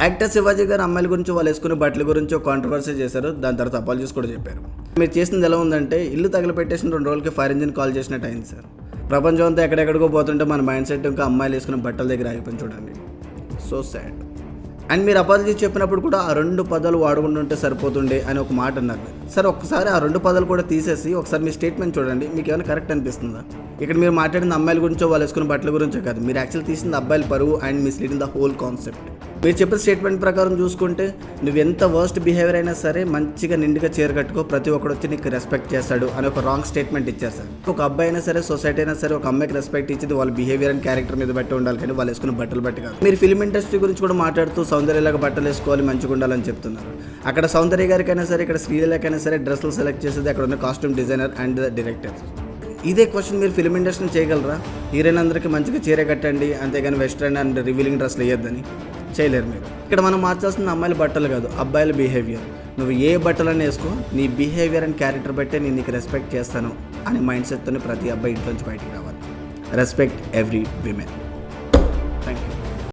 Actor Shivaji గారు అమ్మాయిల గురించి వాళ్ళు వేసుకునే బట్టల గురించి కాంట్రవర్సీ చేశారు. దాని తర్వాత అపాలజీస్ కూడా చెప్పారు. మీరు చేసింది ఎలా ఉందంటే ఇల్లు తగలపెట్టేసిన 2 రోజులకి ఫైర్ ఇంజిన్ కాల్ చేసినట్టు అయింది సార్. ప్రపంచం అంతా ఎక్కడెక్కడికో పోతుంటే మన మైండ్ సెట్ ఇంకా అమ్మాయిలు వేసుకునే బట్టల దగ్గర ఆగిపోయింది చూడండి. So sad. అండ్ మీరు అపాలజీ చెప్పినప్పుడు కూడా ఆ 2 పదాలు వాడుకుంటుంటే సరిపోతుండే అని ఒక మాట అన్నారు సార్. ఒక్కసారి ఆ 2 పదాలు కూడా తీసేసి ఒకసారి మీ స్టేట్మెంట్ చూడండి, మీకు ఏమైనా కరెక్ట్ అనిపిస్తుందా? ఇక్కడ మీరు మాట్లాడింది అమ్మాయిల గురించో వాళ్ళు వేసుకున్న బట్టల గురించో కాదు, మీరు యాక్చువల్ తీసింది అబ్బాయిల పరువు and misleading the whole concept. మీరు చెప్పిన స్టేట్మెంట్ ప్రకారం చూసుకుంటే నువ్వు ఎంత వర్స్ట్ బిహేవియర్ అయినా సరే మంచిగా నిండుగా చీర కట్టుకో, ప్రతి ఒక్కడు వచ్చి నీకు రెస్పెక్ట్ చేస్తాడు అని ఒక రాంగ్ స్టేట్మెంట్ ఇచ్చారు సార్. ఒక అబ్బాయి అయినా సరే సొసైటీ అయినా సరే ఒక అమ్మాయికి రెస్పెక్ట్ ఇచ్చేది వాళ్ళ బిహేవియర్ అండ్ క్యారెక్టర్ మీద బట్టి ఉండాలి, కానీ వాళ్ళు వేసుకున్న బట్టలు బట్టి కాదు. మీరు ఫిల్మ్ ఇండస్ట్రీ గురించి కూడా మాట్లాడుతూ సౌందర్యలాగా బట్టలు వేసుకోవాలి, మంచిగా ఉండాలని చెప్తున్నారు. అక్కడ సౌందర్య గారికైనా సరే ఇక్కడ శ్రీలకైనా సరే డ్రెస్సులు సెలెక్ట్ చేసేది అక్కడ ఉన్న కాస్ట్యూమ్ డిజైనర్ అండ్ డైరెక్టర్. ఇదే క్వశ్చన్ మీరు ఫిల్మ్ ఇండస్ట్రీని చేయగలరా? హీరోయిన్ అందరికీ మంచిగా చీర కట్టండి, అంతేగాని వెస్ట్రన్ అండ్ రివీలింగ్ డ్రెస్లు వేయొద్దని చేయలేరు మీరు. ఇక్కడ మనం మార్చాల్సిన అమ్మాయిల బట్టలు కాదు, అబ్బాయిల బిహేవియర్. నువ్వు ఏ బట్టలన్నీ వేసుకో, నీ బిహేవియర్ అండ్ క్యారెక్టర్ బట్టే నేను నీకు రెస్పెక్ట్ చేస్తాను అని మైండ్ సెట్తో ప్రతి అబ్బాయి ఇంట్లోంచి బయటికి రావాలి. Respect every women.